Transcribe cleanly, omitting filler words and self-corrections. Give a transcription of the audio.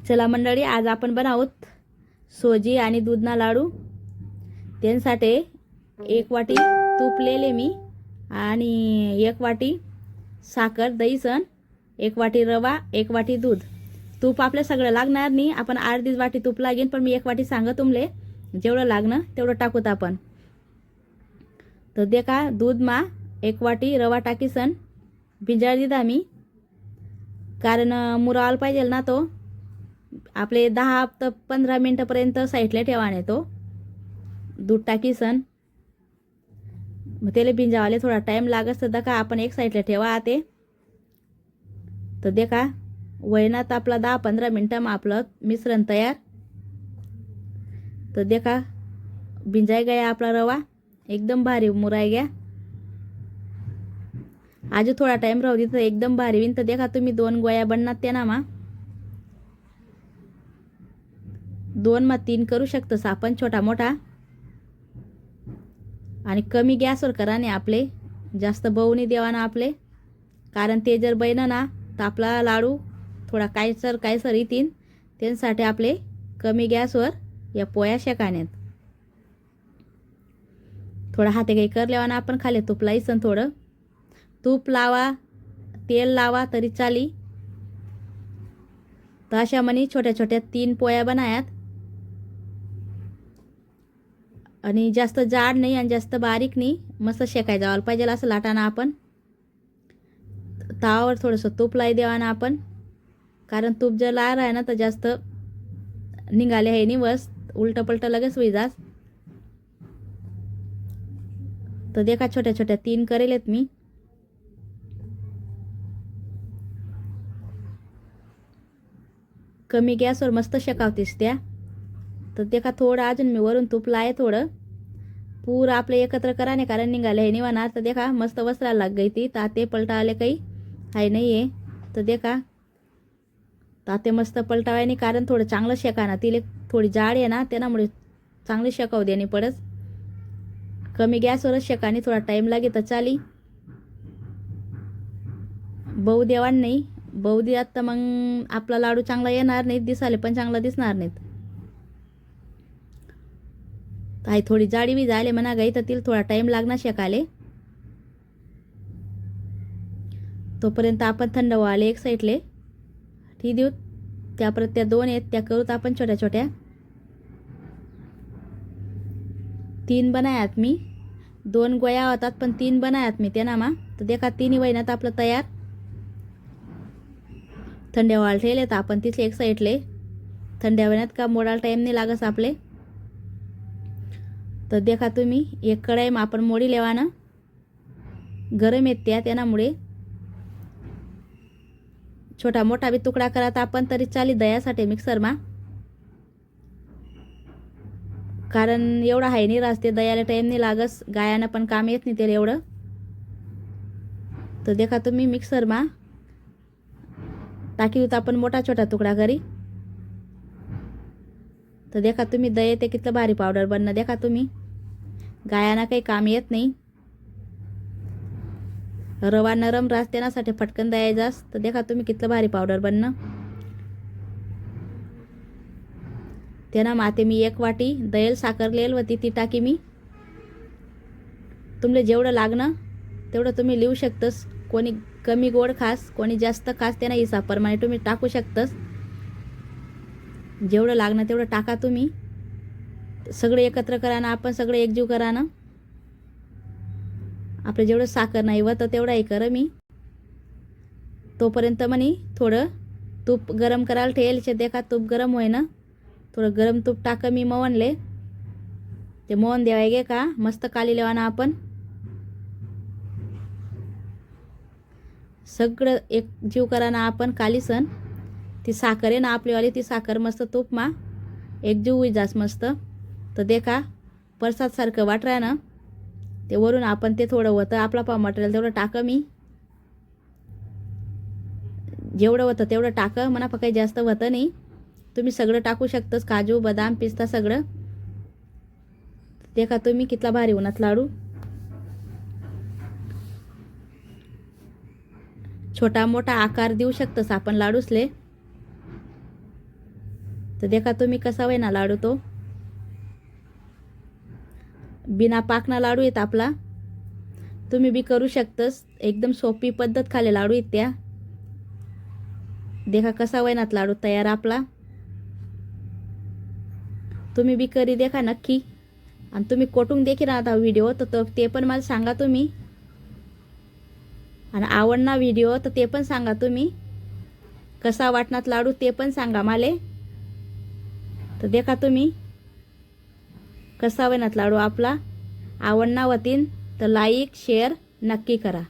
चला मंडळी, आज आपण बनवत सोजी आणि दूधना लाडू। त्यासाठी 1 वाटी तूप लेले मी आणि 1 वाटी साखर, दहीसन, 1 वाटी रवा, 1 वाटी दूध। तूप आपल्या सगळं लागणार नाही, आपण अर्धी वाटी तूप लागेल, पण मी 1 वाटी सांग तुमले जेवढं लागणं तेवढं टाकूत आपण। तर देखा दूध मा 1 वाटी रवा टाकीसन भिजाळ दिदा मी, कारण मुराल पाहिजे ना तो। आपले 10 ते 15 मिनिटापर्यंत साईडला ठेवाने तो दूध टाकीसन। मग त्याला भिंजावाले थोडा टाइम लागत तर का आपण एक साईडला ठेवा आते। तर देखा वयनात आपला 10-15 मिनिटं में आपलं मिश्रण तयार। तो देखा भिंजाई गया आपला रवा, एकदम भारी मुराई गया। आज थोड़ा टाइम राहू दी तर एकदम भारी विन। तर देखा तुम्ही 2 गोया बनणार त्या मा 2 मा 3 करू शकतस आपण छोटा मोठा। आणि कमी गॅसवर करा ने आपले, जास्त बवणी देवाना आपले, कारण ते जर बैन ना तर आपला लाडू थोडा कायसर येतीन। त्यांसाठी आपले कमी गॅसवर या पोया शेकाण्यात थोडा हाते काही कर लेवाना आपण खाली तूप लाईसन। थोडं तूप लावा, तेल लावा तरी चाली। तर अशा मनी छोट्या छोट्या 3 पोया बनायात, आणि जास्त जाड नाही आणि जास्त बारीक नाही, मस्त शेकाय जावाला पाहिजे असं लाटाना आपण। तावावर थोडंसं तूप लाई देवाना आपण, कारण तूप जर लार आहे ना तर जास्त निघाले आहे नाही, बस उलट पलट लगेच होई जास। तर देखा छोट्या छोट्या 3 करेलेत मी। कमी गॅसवर मस्त शेकावतीस त्या। तर देखा थोडं अजून मी वरून तूप लाये थोडं, पूर आपले एकत्र कराने कारण निघाले हे निवाणार। तर देखा मस्त वस्त्राला लग गई ती, ताते पलटावले काही आहे नाही आहे। तर देखा ताते मस्त पलटावाय नाही, कारण थोडं चांगलं शेकाना, तिले थोडी जाड आहे ना त्यामुळे चांगली शेकाव देणे पडस। कमी गॅसवरच शेकाने थोडा टाइम लागे तर चाली। बहु देवान नाही, बहु दियात तर मग आपला लाडू चांगला येणार नाही, दिसाले पण चांगला दिसणार नाहीत। काही थोडी जाडी बी झाले म्हणा गाई तर तिला थोडा टाइम लागणार शेकाले। तोपर्यंत आपण थंड व्हाले एक साईडले ठी देऊ। त्यापर्यंत त्या 2 आहेत त्या करूत आपण छोट्या छोट्या 3 बनायात मी। 2 गोया होतात पण 3 बनायात मी त्यांना मा। तर देखा 3 वयनात आपलं तयार। थंड्या व्हायला ठेवले तर आपण तिथले एक साईडले थंड्या वयनात का मोडायला टाइम नाही लागस आपले। तर देखा तुम्ही एक कढाई में आपण मोडी लेवाना, गरम येत त्यामुळे छोटा मोठा भी तुकडा करत आपण तरी चाली दयासाठी मिक्सर मा, कारण एवढा हाय नाही रास्ते दयाला टाइम नाही लागस, गायानं पण काम येत नाही त्याला एवढं। तर देखा तुम्ही मिक्सर मा टाकी होता आपण मोठा छोटा तुकडा करी। तर देखा तुम्ही दये ते कितलं भारी पावडर बनणं, देखा तुम्ही गायाना काही काम येत नाही। रवा नरम रास्त्यासाठी फटकन द्यायचास। तर देखा तुम्ही कितलं भारी पावडर बनणं। त्यांना माते मी 1 वाटी दयल साखर लेल होती ती टाकी मी। तुमले जेवढं लागणं तेवढं तुम्ही लिहू शकतस, कोणी कमी गोड खास कोणी जास्त खास त्यांना हिसाबप्रमाणे तुम्ही टाकू शकतस। जेवढं लागणं तेवढं टाका तुम्ही। सगळे एकत्र करा ना आपण, सगळे एकजीव करा ना। आपलं जेवढं साखर नाही व तर तेवढाही कर मी। तोपर्यंत म्हणे थोडं तूप गरम करायला ठेवले। देखा तूप गरम होय ना, थोडं गरम तूप टाक मी मवनले। ते मवून देवायगे का मस्त काली लेवाना आपण, सगळं एक जीव करा ना आपण कालीसन। ती साखर आहे ना आपलीवाली, ती साखर मस्त तूप मा एक जीव होई जास मस्त। तर देखा प्रसाद सारखं वाटरा ना ते वरून आपण ते थोडं होतं आपला पाव मटेरियल तेवढं टाक मी। जेवढं होतं तेवढं टाक म्हणा, काही जास्त होतं नाही। तुम्ही सगळं टाकू शकतस, काजू बदाम पिस्ता सगळं। देखा तुम्ही कितला भारी उन्हात लाडू। छोटा मोठा आकार देऊ शकतस आपण लाडूसले। तर देखा तुम्ही कसा होईना लाडू तो बिना पाकना लाडू येत आपला. तुम्ही बी करू शकतस. एकदम सोपी पद्धत खाले लाडू आहेत त्या. देखा कसा होईनात लाडू तयार आपला. तुम्ही बी करी देखा नक्की. आणि तुम्ही कोटून देखील आता व्हिडिओ तर ते पण मला सांगा तुम्ही. आणि आवडना व्हिडिओ तर ते पण सांगा तुम्ही. कसा वाटणार लाडू ते पण सांगा माले. तर देखा तुम्ही कसा होईनात लाडू आपला. आवडना वतीन तर लाईक शेअर नक्की करा.